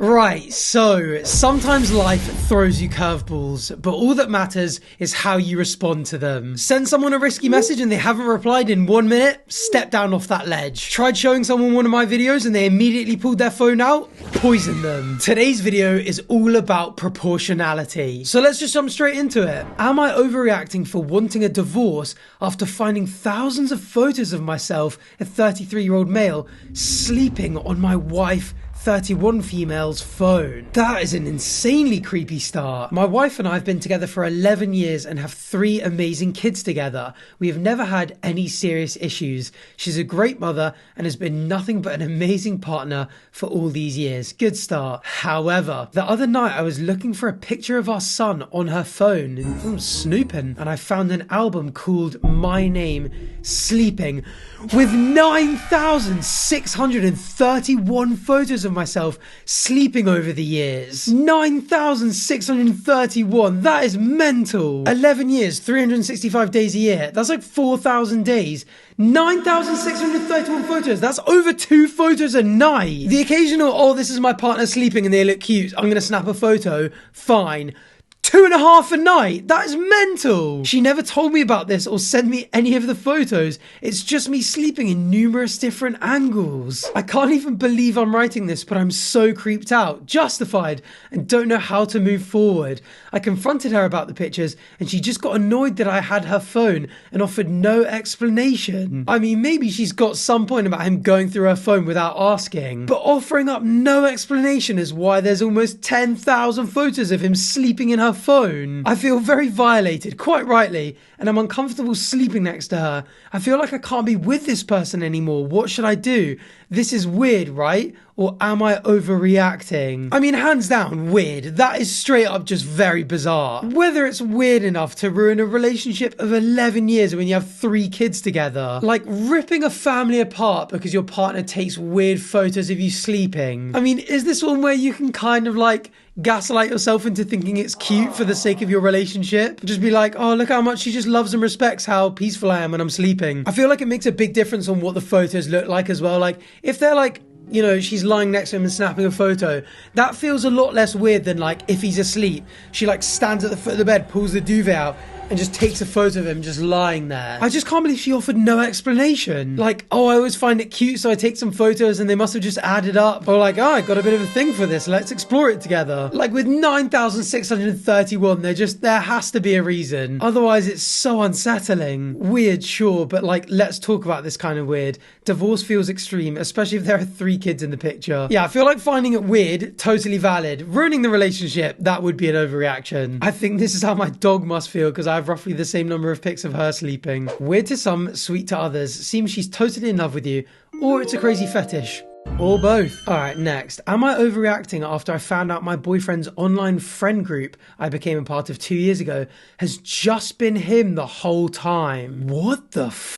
Right, so sometimes life throws you curveballs, but all that matters is how you respond to them. Send someone a risky message and they haven't replied in 1 minute, step down off that ledge. Tried showing someone one of my videos and they immediately pulled their phone out, poison them. Today's video is all about proportionality. So let's just jump straight into it. Am I overreacting for wanting a divorce after finding thousands of photos of myself, a 33-year-old male, sleeping on my wife, 31 female's phone? That is an insanely creepy start. My wife and I have been together for 11 years and have 3 amazing kids together. We have never had any serious issues. She's a great mother and has been nothing but an amazing partner for all these years. Good start. However, the other night I was looking for a picture of our son on her phone and I'm snooping, and I found an album called My Name Sleeping with 9,631 photos of myself sleeping over the years. 9,631. That is mental. 11 years, 365 days a year. That's like 4,000 days. 9,631 photos. That's over 2 photos a night. The occasional, oh, this is my partner sleeping and they look cute, I'm gonna snap a photo. Fine. 2.5 a night? That is mental. She never told me about this or sent me any of the photos. It's just me sleeping in numerous different angles. I can't even believe I'm writing this, but I'm so creeped out, justified, and don't know how to move forward. I confronted her about the pictures and she just got annoyed that I had her phone and offered no explanation. I mean, maybe she's got some point about him going through her phone without asking, but offering up no explanation is why there's almost 10,000 photos of him sleeping in her phone. I feel very violated, quite rightly, and I'm uncomfortable sleeping next to her. I feel like I can't be with this person anymore. What should I do? This is weird, right? Or am I overreacting? I mean, hands down, weird. That is straight up just very bizarre. Whether it's weird enough to ruin a relationship of 11 years when you have 3 kids together, like ripping a family apart because your partner takes weird photos of you sleeping. I mean, is this one where you can kind of like gaslight yourself into thinking it's cute for the sake of your relationship? Just be like, oh, look how much she just loves and respects how peaceful I am when I'm sleeping. I feel like it makes a big difference on what the photos look like as well. Like, if they're like, you know, she's lying next to him and snapping a photo, that feels a lot less weird than like if he's asleep, she like stands at the foot of the bed, pulls the duvet out and just takes a photo of him just lying there. I just can't believe she offered no explanation. Like, oh, I always find it cute, so I take some photos and they must have just added up. Or like, oh, I got a bit of a thing for this, let's explore it together. Like with 9,631, there has to be a reason. Otherwise, it's so unsettling. Weird, sure, but like, let's talk about this kind of weird. Divorce feels extreme, especially if there are 3 kids in the picture. Yeah, I feel like finding it weird, totally valid. Ruining the relationship, that would be an overreaction. I think this is how my dog must feel because I have roughly the same number of pics of her sleeping. Weird to some, sweet to others. Seems she's totally in love with you, or it's a crazy fetish. Or both. Alright, next. Am I overreacting after I found out my boyfriend's online friend group I became a part of 2 years ago has just been him the whole time? What the f***?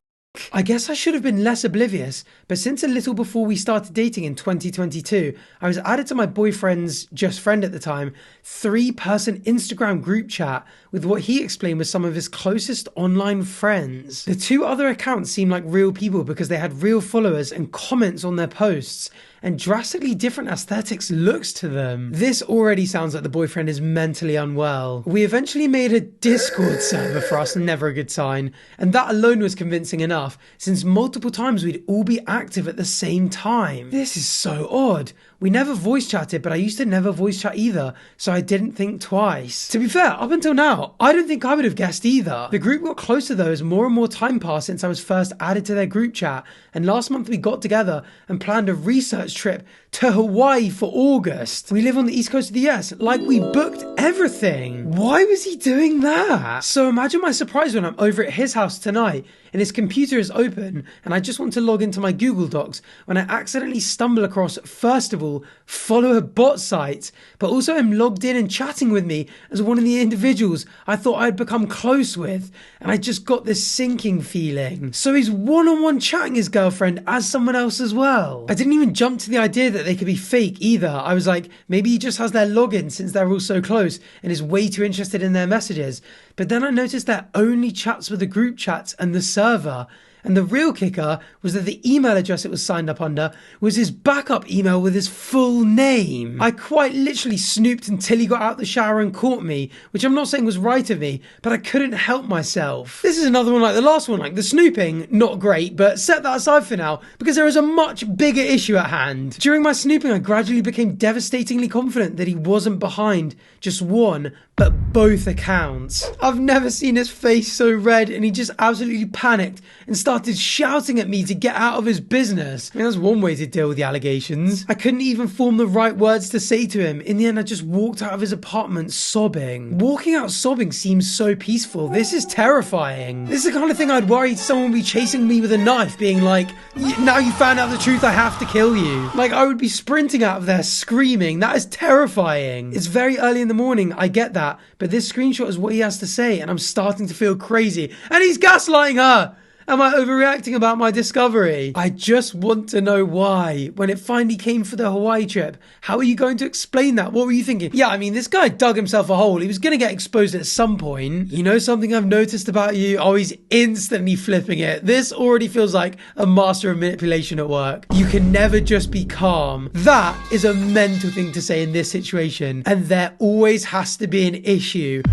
I guess I should have been less oblivious, but since a little before we started dating in 2022, I was added to my boyfriend's just friend at the time 3-person Instagram group chat with what he explained was some of his closest online friends. The 2 other accounts seemed like real people because they had real followers and comments on their posts, and drastically different aesthetics looks to them. This already sounds like the boyfriend is mentally unwell. We eventually made a Discord server for us, never a good sign, and that alone was convincing enough, since multiple times we'd all be active at the same time. This is so odd. We never voice chatted, but I used to never voice chat either, so I didn't think twice. To be fair, up until now, I don't think I would have guessed either. The group got closer though as more and more time passed since I was first added to their group chat, and last month we got together and planned a research trip to Hawaii for August. We live on the east coast of the US, like we booked everything. Why was he doing that? So imagine my surprise when I'm over at his house tonight and his computer is open and I just want to log into my Google Docs when I accidentally stumble across, first of all, follower bot sites, but also him logged in and chatting with me as one of the individuals I thought I'd become close with, and I just got this sinking feeling. So he's one-on-one chatting his girlfriend as someone else as well. I didn't even jump to the idea that they could be fake either. I was like, maybe he just has their login since they're all so close and is way too interested in their messages. But then I noticed that only chats with the group chats and the server, And the real kicker was that the email address it was signed up under was his backup email with his full name. I quite literally snooped until he got out the shower and caught me, which I'm not saying was right of me, but I couldn't help myself. This is another one like the last one, like the snooping, not great, but set that aside for now, because there is a much bigger issue at hand. During my snooping, I gradually became devastatingly confident that he wasn't behind just one, but both accounts. I've never seen his face so red, and he just absolutely panicked and started shouting at me to get out of his business. I mean, that's one way to deal with the allegations. I couldn't even form the right words to say to him. In the end, I just walked out of his apartment sobbing. Walking out sobbing seems so peaceful. This is terrifying. This is the kind of thing I'd worry someone would be chasing me with a knife, being like, now you found out the truth, I have to kill you. Like, I would be sprinting out of there screaming. That is terrifying. It's very early in the morning, I get that, but this screenshot is what he has to say, and I'm starting to feel crazy. And he's gaslighting her! Am I overreacting about my discovery? I just want to know why. When it finally came for the Hawaii trip, how are you going to explain that? What were you thinking? Yeah, I mean, this guy dug himself a hole. He was going to get exposed at some point. You know something I've noticed about you? Oh, he's instantly flipping it. This already feels like a master of manipulation at work. You can never just be calm. That is a mental thing to say in this situation. And there always has to be an issue.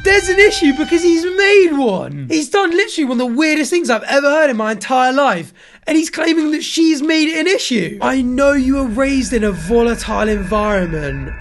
There's an issue because he's made one. He's done literally one of the weirdest things I've ever heard in my entire life. And he's claiming that she's made it an issue. I know you were raised in a volatile environment.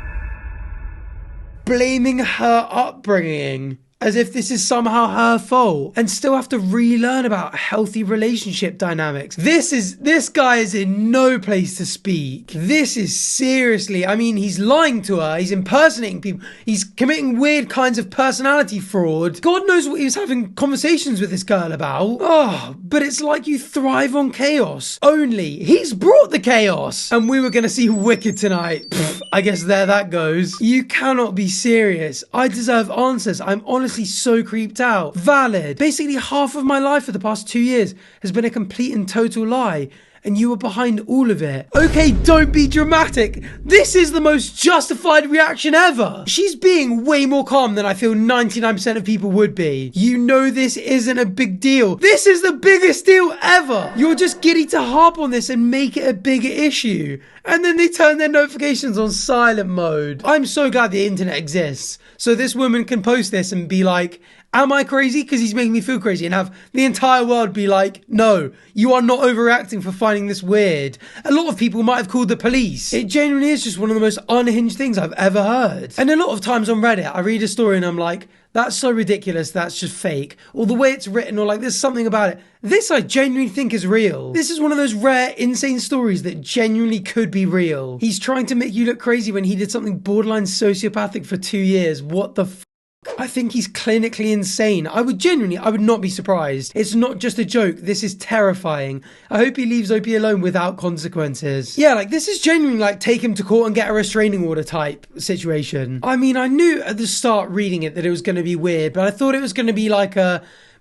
Blaming her upbringing as if this is somehow her fault, and still have to relearn about healthy relationship dynamics. This guy is in no place to speak. This is seriously, I mean, he's lying to her, he's impersonating people, he's committing weird kinds of personality fraud. God knows what he was having conversations with this girl about. Oh, but it's like you thrive on chaos. Only he's brought the chaos. And we were gonna see Wicked tonight. Pfft, I guess there that goes. You cannot be serious. I deserve answers. I'm honestly so creeped out. Valid. Basically half of my life for the past 2 years has been a complete and total lie, and you were behind all of it. Okay, don't be dramatic. This is the most justified reaction ever. She's being way more calm than I feel 99% of people would be. You know this isn't a big deal. This is the biggest deal ever. You're just giddy to harp on this and make it a bigger issue. And then they turn their notifications on silent mode. I'm so glad the internet exists, so this woman can post this and be like, am I crazy? Because he's making me feel crazy, and have the entire world be like, no, you are not overreacting for finding this weird. A lot of people might have called the police. It genuinely is just one of the most unhinged things I've ever heard. And a lot of times on Reddit, I read a story and I'm like, that's so ridiculous, that's just fake. Or the way it's written, or like there's something about it. This I genuinely think is real. This is one of those rare, insane stories that genuinely could be real. He's trying to make you look crazy when he did something borderline sociopathic for 2 years. What the f***? I think he's clinically insane. I would not be surprised. It's not just a joke. This is terrifying. I hope he leaves Opie alone without consequences. Yeah, like this is genuinely like take him to court and get a restraining order type situation. I mean, I knew at the start reading it that it was going to be weird, but I thought it was going to be like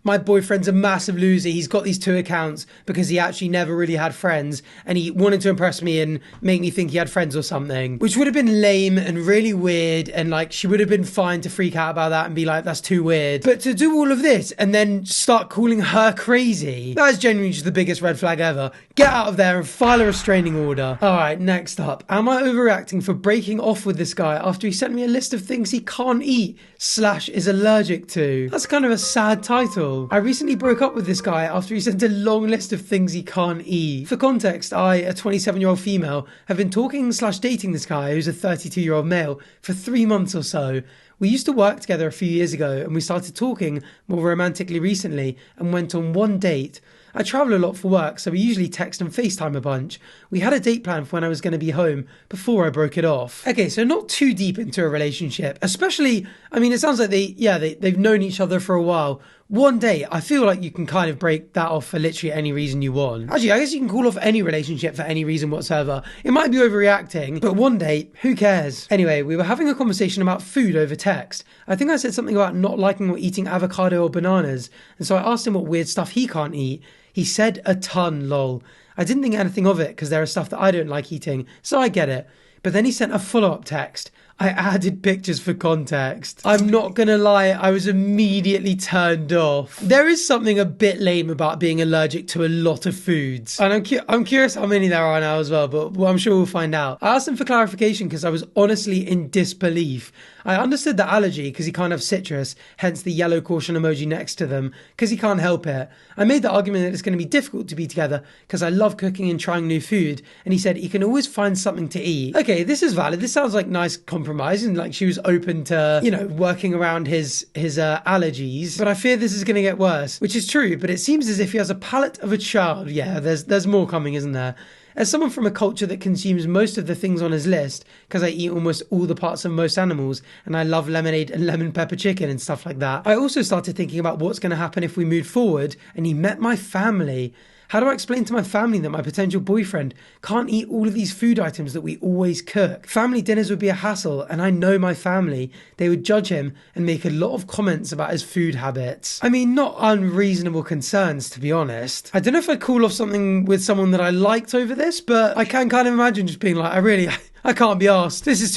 my boyfriend's a massive loser. He's got these 2 accounts because he actually never really had friends, and he wanted to impress me and make me think he had friends or something, which would have been lame and really weird, and like she would have been fine to freak out about that and be like, that's too weird. But to do all of this and then start calling her crazy, that is genuinely just the biggest red flag ever. Get out of there and file a restraining order. Alright, next up. Am I overreacting for breaking off with this guy after he sent me a list of things he can't eat / is allergic to? That's kind of a sad title. I recently broke up with this guy after he sent a long list of things he can't eat. For context, I, a 27-year-old female, have been talking / dating this guy who's a 32-year-old male for 3 months or so. We used to work together a few years ago, and we started talking more romantically recently and went on one date. I travel a lot for work, so we usually text and FaceTime a bunch. We had a date plan for when I was going to be home before I broke it off. Okay, so not too deep into a relationship, especially, I mean, it sounds like they've known each other for a while. One date, I feel like you can kind of break that off for literally any reason you want. Actually, I guess you can call off any relationship for any reason whatsoever. It might be overreacting, but one date, who cares? Anyway, we were having a conversation about food over text. I think I said something about not liking or eating avocado or bananas, and so I asked him what weird stuff he can't eat. He said a ton, lol. I didn't think anything of it because there is stuff that I don't like eating, so I get it. But then he sent a follow-up text. I added pictures for context. I'm not gonna lie, I was immediately turned off. There is something a bit lame about being allergic to a lot of foods. And I'm curious how many there are now as well, but I'm sure we'll find out. I asked him for clarification because I was honestly in disbelief. I understood the allergy because he can't have citrus, hence the yellow caution emoji next to them, because he can't help it. I made the argument that it's going to be difficult to be together because I love cooking and trying new food, and he said he can always find something to eat. Okay, this is valid. This sounds like nice compromise, and like she was open to, you know, working around his allergies. But I fear this is going to get worse, which is true. But it seems as if he has a palate of a child. Yeah, there's more coming, isn't there? As someone from a culture that consumes most of the things on his list, because I eat almost all the parts of most animals, and I love lemonade and lemon pepper chicken and stuff like that, I also started thinking about what's going to happen if we move forward and he met my family. How do I explain to my family that my potential boyfriend can't eat all of these food items that we always cook? Family dinners would be a hassle, and I know my family. They would judge him and make a lot of comments about his food habits. I mean, not unreasonable concerns, to be honest. I don't know if I'd call off something with someone that I liked over this, but I can kind of imagine just being like, I can't be arsed. This is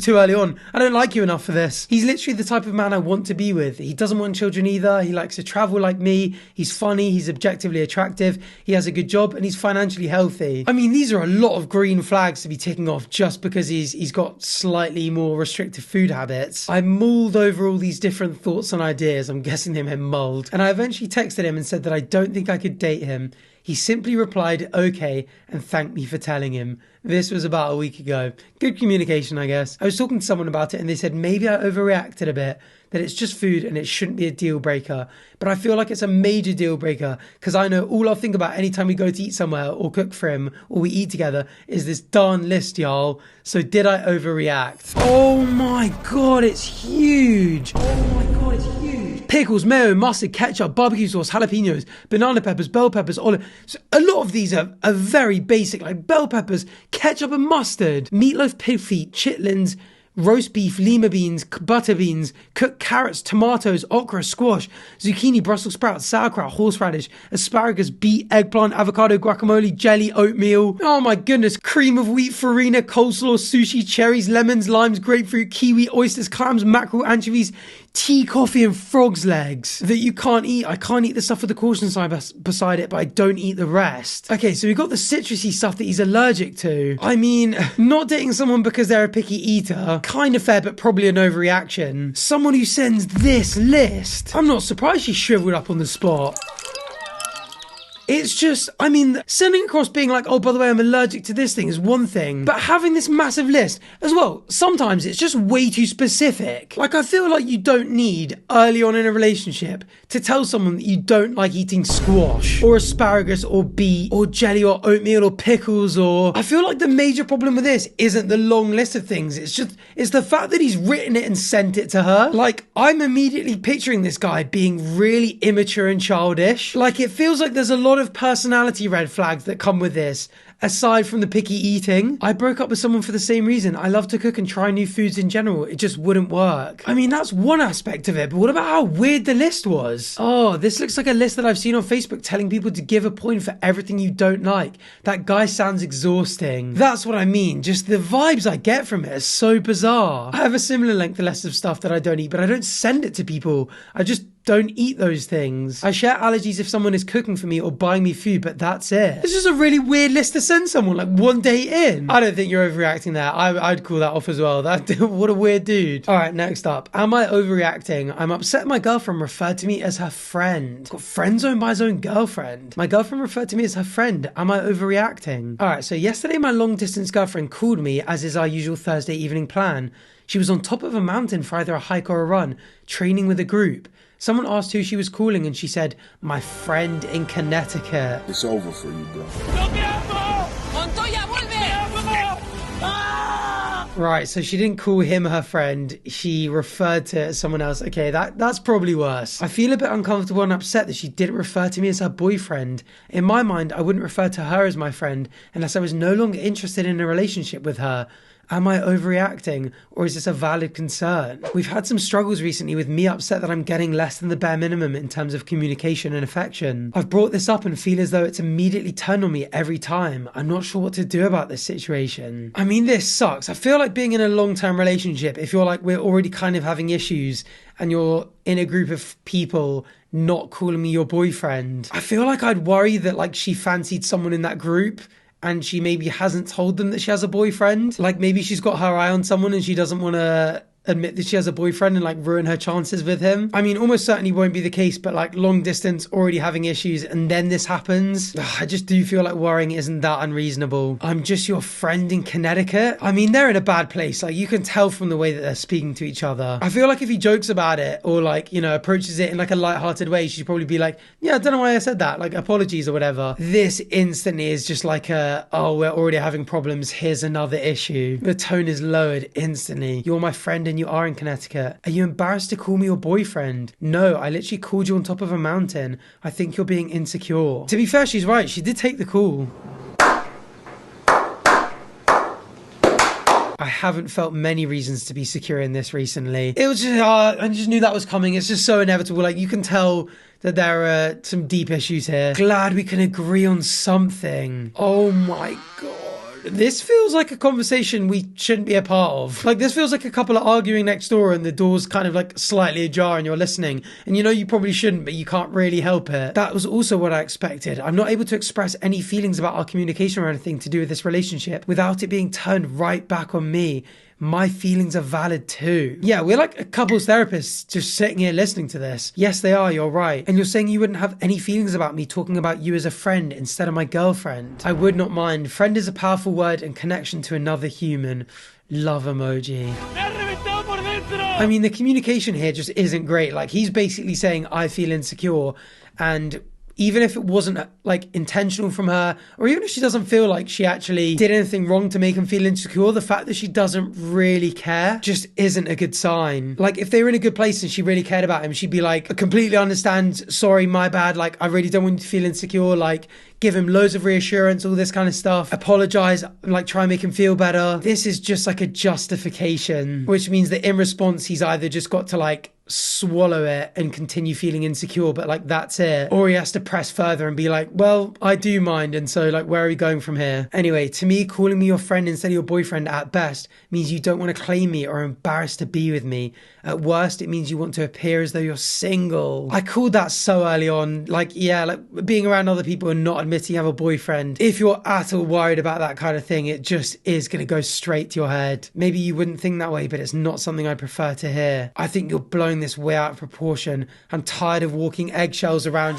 too early on. I don't like you enough for this. He's literally the type of man I want to be with. He doesn't want children either. He likes to travel like me. He's funny. He's objectively attractive. He has a good job and he's financially healthy. I mean, these are a lot of green flags to be ticking off just because he's got slightly more restrictive food habits. I mulled over all these different thoughts and ideas. I'm guessing they meant mulled. And I eventually texted him and said that I don't think I could date him. He simply replied, okay, and thanked me for telling him. This was about a week ago. Good communication, I guess. I was talking to someone about it and they said maybe I overreacted a bit, that it's just food and it shouldn't be a deal breaker. But I feel like it's a major deal breaker because I know all I'll think about anytime we go to eat somewhere or cook for him or we eat together is this darn list, y'all. So did I overreact? Oh my God, it's huge. Oh my God, it's huge. Pickles, mayo, mustard, ketchup, barbecue sauce, jalapenos, banana peppers, bell peppers, olive. So a lot of these are very basic, like bell peppers, ketchup and mustard, meatloaf, pig feet, chitlins, roast beef, lima beans, butter beans, cooked carrots, tomatoes, okra, squash, zucchini, Brussels sprouts, sauerkraut, horseradish, asparagus, beet, eggplant, avocado, guacamole, jelly, oatmeal. Oh my goodness, cream of wheat, farina, coleslaw, sushi, cherries, lemons, limes, grapefruit, kiwi, oysters, clams, mackerel, anchovies, tea, coffee, and frog's legs that you can't eat. I can't eat the stuff with the caution sign beside it, but I don't eat the rest. Okay, so we got the citrusy stuff that he's allergic to. I mean, not dating someone because they're a picky eater, kind of fair, but probably an overreaction. Someone who sends this list. I'm not surprised she shriveled up on the spot. It's just, I mean, sending across being like, oh, by the way, I'm allergic to this thing is one thing, but having this massive list as well, sometimes it's just way too specific. Like, I feel like you don't need early on in a relationship to tell someone that you don't like eating squash or asparagus or beet or jelly or oatmeal or pickles or... I feel like the major problem with this isn't the long list of things. It's the fact that he's written it and sent it to her. Like, I'm immediately picturing this guy being really immature and childish. Like, it feels like there's a lot of personality red flags that come with this. Aside from the picky eating, I broke up with someone for the same reason. I love to cook and try new foods in general. It just wouldn't work. I mean, that's one aspect of it, but what about how weird the list was? Oh, this looks like a list that I've seen on Facebook telling people to give a point for everything you don't like. That guy sounds exhausting. That's what I mean. Just the vibes I get from it are so bizarre. I have a similar length list of stuff that I don't eat, but I don't send it to people. I just don't eat those things. I share allergies if someone is cooking for me or buying me food, but that's it. This is a really weird list to send someone like one day in. I don't think you're overreacting there. I'd call that off as well. What a weird dude. All right, next up. Am I overreacting? I'm upset my girlfriend referred to me as her friend. Got friend zoned by his own girlfriend. My girlfriend referred to me as her friend. Am I overreacting? All right, so yesterday my long distance girlfriend called me as is our usual Thursday evening plan. She was on top of a mountain for either a hike or a run, training with a group. Someone asked who she was calling and she said, my friend in Connecticut. It's over for you, bro. Right, so she didn't call him her friend. She referred to someone else. Okay, that's probably worse. I feel a bit uncomfortable and upset that she didn't refer to me as her boyfriend. In my mind, I wouldn't refer to her as my friend unless I was no longer interested in a relationship with her. Am I overreacting, or is this a valid concern? We've had some struggles recently with me upset that I'm getting less than the bare minimum in terms of communication and affection. I've brought this up and feel as though it's immediately turned on me every time. I'm not sure what to do about this situation. I mean, this sucks. I feel like being in a long-term relationship, if you're like, we're already kind of having issues and you're in a group of people not calling me your boyfriend, I feel like I'd worry that like she fancied someone in that group and she maybe hasn't told them that she has a boyfriend. Like maybe she's got her eye on someone and she doesn't want to admit that she has a boyfriend and like ruin her chances with him. I mean, almost certainly won't be the case, but like long distance, already having issues, and then this happens. I just do feel like worrying isn't that unreasonable. I'm just your friend in Connecticut. I mean, they're in a bad place. Like you can tell from the way that they're speaking to each other. I feel like if he jokes about it or like, you know, approaches it in like a lighthearted way, she'd probably be like, yeah, I don't know why I said that, like apologies or whatever. This instantly is just like oh, we're already having problems, here's another issue. The tone is lowered instantly. You're my friend and you are in Connecticut. Are you embarrassed to call me your boyfriend? No, I literally called you on top of a mountain. I think you're being insecure. To be fair, she's right. She did take the call. I haven't felt many reasons to be secure in this recently. It was just, I just knew that was coming. It's just so inevitable. Like you can tell that there are some deep issues here. Glad we can agree on something. Oh my God. This feels like a conversation we shouldn't be a part of. Like this feels like a couple are arguing next door and the door's kind of like slightly ajar and you're listening. And you know you probably shouldn't, but you can't really help it. That was also what I expected. I'm not able to express any feelings about our communication or anything to do with this relationship without it being turned right back on me. My feelings are valid too. Yeah, we're like a couples therapists just sitting here listening to this. Yes, they are, you're right. And you're saying you wouldn't have any feelings about me talking about you as a friend instead of my girlfriend. I would not mind. Friend is a powerful word and connection to another human. Love emoji. I mean, the communication here just isn't great. Like he's basically saying, I feel insecure, and even if it wasn't like intentional from her, or even if she doesn't feel like she actually did anything wrong to make him feel insecure, the fact that she doesn't really care just isn't a good sign. Like if they were in a good place and she really cared about him, she'd be like, I completely understand, sorry, my bad, like I really don't want you to feel insecure, like give him loads of reassurance, all this kind of stuff, apologize, like try and make him feel better. This is just like a justification, which means that in response, he's either just got to like swallow it and continue feeling insecure, but like that's it, or he has to press further and be like, well, I do mind, and so like where are we going from here? Anyway, to me, calling me your friend instead of your boyfriend at best means you don't want to claim me or are embarrassed to be with me. At worst, it means you want to appear as though you're single. I called that so early on. Like, yeah, like being around other people and not admitting you have a boyfriend, if you're at all worried about that kind of thing, it just is going to go straight to your head. Maybe you wouldn't think that way, but it's not something I prefer to hear. I think you're blowing this way out of proportion. I'm tired of walking eggshells around.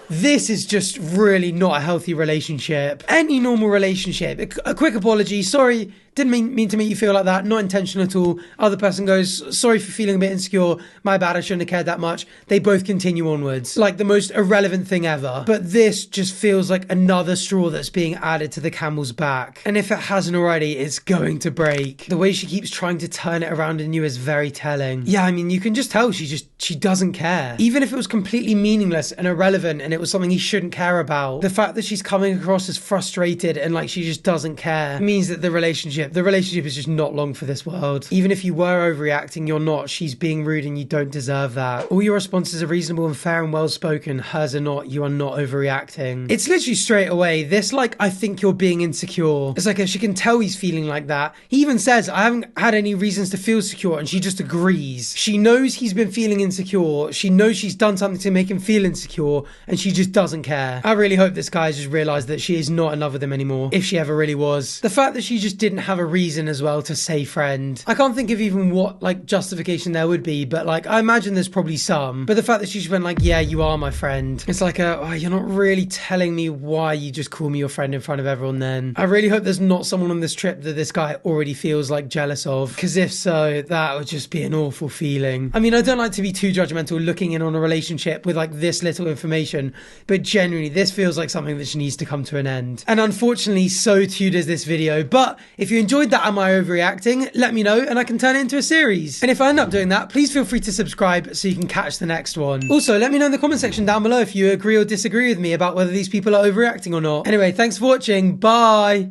This is just really not a healthy relationship. Any normal relationship. A quick apology. Sorry, didn't mean to make you feel like that. Not intentional at all. Other person goes, sorry for feeling a bit insecure. My bad, I shouldn't have cared that much. They both continue onwards. Like the most irrelevant thing ever. But this just feels like another straw that's being added to the camel's back. And if it hasn't already, it's going to break. The way she keeps trying to turn it around in you is very telling. Yeah, I mean, you can just tell she doesn't care. Even if it was completely meaningless and irrelevant and it was something he shouldn't care about, the fact that she's coming across as frustrated and like she just doesn't care means that the relationship is just not long for this world. Even if you were overreacting, you're not. She's being rude and you don't deserve that. All your responses are reasonable and fair and well spoken. Hers are not. You are not overreacting. It's literally straight away this like, I think you're being insecure. It's like she can tell he's feeling like that. He even says, I haven't had any reasons to feel secure, and she just agrees. She knows he's been feeling insecure. She knows she's done something to make him feel insecure, and she just doesn't care. I really hope this guy has just realised that she is not in love with him anymore, if she ever really was. The fact that she just didn't have a reason as well to say friend. I can't think of even what like justification there would be, but like I imagine there's probably some. But the fact that she just went like, yeah, you are my friend. It's like you're not really telling me why you just call me your friend in front of everyone then. I really hope there's not someone on this trip that this guy already feels like jealous of, because if so, that would just be an awful feeling. I mean, I don't like to be too judgmental looking in on a relationship with like this little information, but genuinely this feels like something that needs to come to an end. And unfortunately, so too does this video. But if you enjoyed that Am I Overreacting, let me know and I can turn it into a series. And if I end up doing that, please feel free to subscribe so you can catch the next one. Also, let me know in the comment section down below if you agree or disagree with me about whether these people are overreacting or not. Anyway, thanks for watching. Bye.